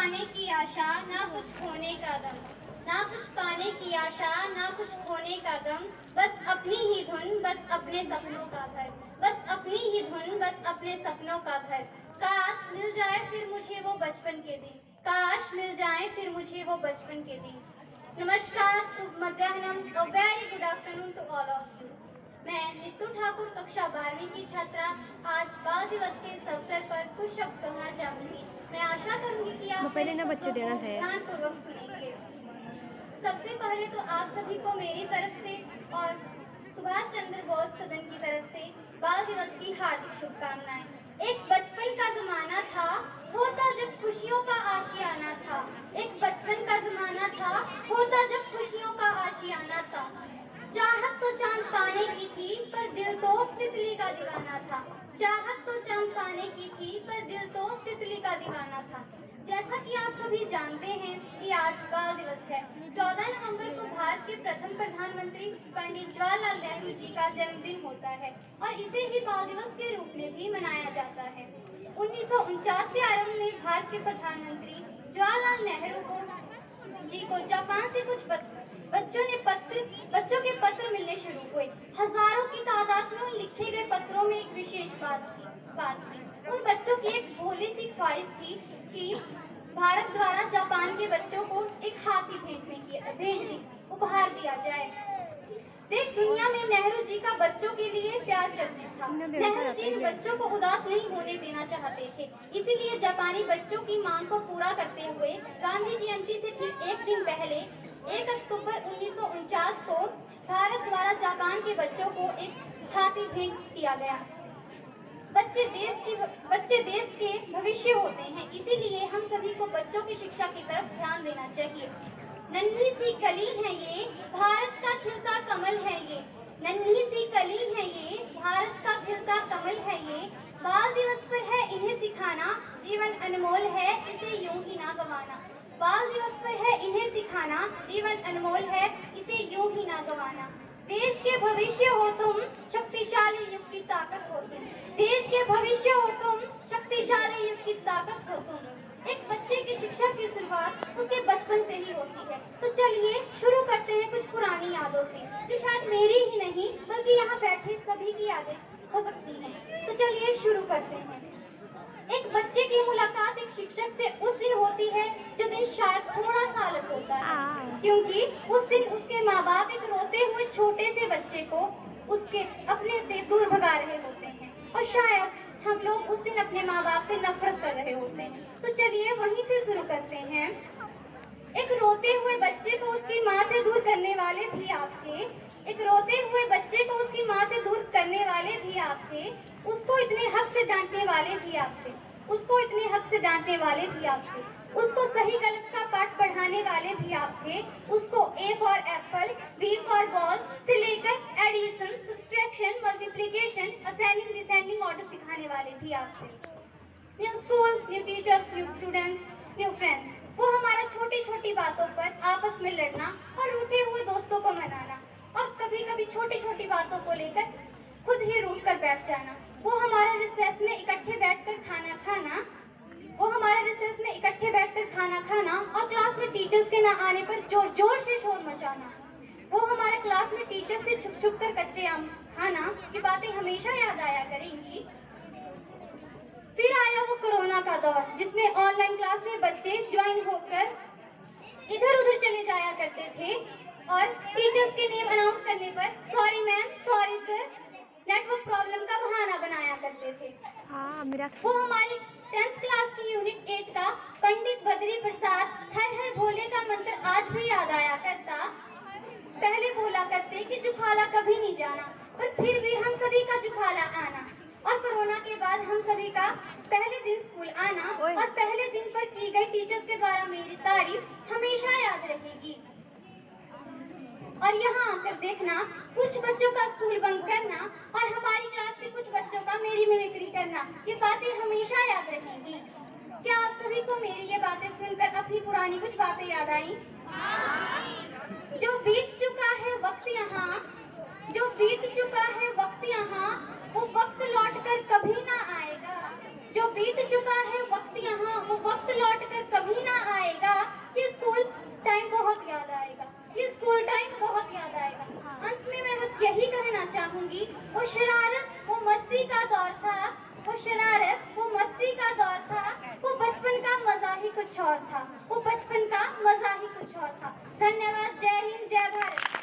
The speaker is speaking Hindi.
पाने की आशा, ना कुछ खोने का गम। ना कुछ पाने की आशा, ना कुछ खोने का गम। बस अपनी ही धुन, बस अपने सपनों का घर। बस अपनी ही धुन, बस अपने सपनों का घर। काश मिल जाए फिर मुझे वो बचपन के दिन। काश मिल जाए फिर मुझे वो बचपन के दिन। नमस्कार, शुभ मध्याह्नम, a very good afternoon to all of you. मैं नीतू ठाकुर, कक्षा 12वीं की छात्रा, आज बाल दिवस के इस अवसर पर कुछ शब्द कहना चाहूंगी। मैं आशा करूंगी कि आप मेरे शब्दों को ध्यानपूर्वक सुनेंगे। सबसे पहले तो आप सभी को मेरी तरफ से और सुभाष चंद्र बोस सदन की तरफ से बाल दिवस की हार्दिक शुभकामनाएं। एक बचपन का जमाना था, होता जब खुशियों का आशियाना था। एक बचपन का जमाना था, होता जब खुशियों का आशियाना था। चाहत तो चांद पाने की थी, पर दिल तो तितली का दीवाना था। चाहत तो चांद पाने की थी, पर दिल तो तितली का दीवाना था। जैसा कि आप सभी जानते हैं कि आज बाल दिवस है। 14 नवंबर को भारत के प्रथम प्रधानमंत्री पंडित जवाहरलाल नेहरू जी का जन्मदिन होता है और इसे ही बाल दिवस के रूप में भी मनाया जाता है। 1949 के आरंभ में भारत के प्रधानमंत्री जवाहरलाल नेहरू जी को जापान से कुछ बच्चों के पत्र मिलने शुरू हुए। हजारों की तादाद में उन लिखे गए पत्रों में एक विशेष बात थी। उन बच्चों की एक भोली सी ख्वाहिश थी कि भारत द्वारा जापान के बच्चों को एक हाथी उपहार दिया जाए। देश दुनिया में नेहरू जी का बच्चों के लिए प्यार चर्चित था। नेहरू जी बच्चों को उदास नहीं होने देना चाहते थे, इसीलिए जापानी बच्चों की मांग को पूरा करते हुए गांधी जयंती से ठीक एक दिन पहले 1 अक्टूबर 1949 को भारत द्वारा जापान के बच्चों को एक हाथी भेंट किया गया। बच्चे देश के भविष्य होते हैं, इसीलिए हम सभी को बच्चों की शिक्षा की तरफ ध्यान देना चाहिए। नन्ही सी कली है ये, भारत का खिलता कमल है ये। नन्ही सी कली है ये, भारत का खिलता कमल है ये। बाल दिवस पर है इन्हें सिखाना, जीवन अनमोल है इसे यूं ही ना गंवाना। बाल दिवस पर है इन्हें सिखाना, जीवन अनमोल है इसे यूं ही ना गंवाना। देश के भविष्य हो तुम, शक्तिशाली युग की ताकत हो तुम। देश के भविष्य हो तुम, शक्तिशाली युग की ताकत हो तुम। एक बच्चे की शिक्षा की शुरुआत उसके बचपन से ही होती है। तो चलिए शुरू करते हैं कुछ पुरानी यादों से, जो शायद मेरी ही नहीं बल्कि यहाँ बैठे सभी की यादें हो सकती हैं। तो चलिए शुरू करते हैं। एक बच्चे की मुलाकात एक शिक्षक से उस दिन होती है जो दिन शायद थोड़ा सा अलग होता है, क्योंकि उस दिन उसके माँ बाप एक रोते हुए छोटे से बच्चे को उसके अपने से दूर भगा रहे होते हैं और शायद हम लोग उस दिन अपने माँ बाप से नफरत कर रहे होते हैं। तो चलिए वहीं से शुरू करते हैं। एक रोते हुए बच्चे को उसकी माँ से दूर करने वाले भी आप थे। एक रोते हुए बच्चे को उसकी माँ से दूर करने वाले भी आप थे। उसको इतने हक से डांटने वाले भी आप थे। उसको इतने हक से डांटने वाले भी आप थे। उसको सही गलत का पाठ पढ़ाने वाले भी आप थे। उसको A for apple, B for ball से लेकर addition, subtraction, multiplication, ascending descending order सिखाने वाले भी आप थे। New school, new teachers, new students, new friends. वो हमारा छोटी छोटी बातों पर आपस में लड़ना और रूठे हुए दोस्तों को मनाना और कभी कभी छोटी छोटी बातों को लेकर खुद ही रूठ कर बैठ जाना। वो हमारा रिसेस में इकट्ठे बैठकर खाना खाना और क्लास में टीचर्स के ना आने पर जोर जोर से शोर मचाना। वो हमारे क्लास में टीचर से छुप छुप कर कच्चे आम खाना की बातें हमेशा याद आया करेंगी। फिर आया वो कोरोना का दौर, जिसमें ऑनलाइन क्लास में बच्चे ज्वाइन होकर इधर उधर चले जाया करते थे और टीचर्स के नेम अनाउंस करने पर sorry ma'am, sorry sir, network problem का बहाना बनाया करते थे। वो हमारी 10th क्लास की यूनिट 8 का पंडित बद्री प्रसाद हर हर भोले का मंत्र आज भी याद आया करता। पहले बोला करते कि जुखाला कभी नहीं जाना, पर फिर भी हम सभी का जुखाला आना। और कोरोना के बाद हम सभी का पहले दिन स्कूल आना और पहले दिन पर की गई टीचर्स के द्वारा मेरी तारीफ हमेशा याद रहेगी। और यहाँ आकर देखना कुछ बच्चों का स्कूल बंक करना और हमारी क्लास के कुछ बच्चों का मेरी मिमिक्री करना, ये बातें हमेशा याद रहेंगी। क्या आप सभी को मेरी ये बातें सुनकर अपनी पुरानी कुछ बातें याद आई? जो बीत चुका है वक्त यहाँ, जो बीत चुका है वक्त यहाँ, वो वक्त लौटकर कभी ना आएगा। जो बीत चुका है वक्त यहाँ, वो वक्त लौटकर कभी ना चाहूंगी, वो शरारत, वो मस्ती का दौर था, वो शरारत, वो मस्ती का दौर था, वो बचपन का मजा ही कुछ और था, वो बचपन का मजा ही कुछ और था। धन्यवाद। जय हिंद, जय भारत।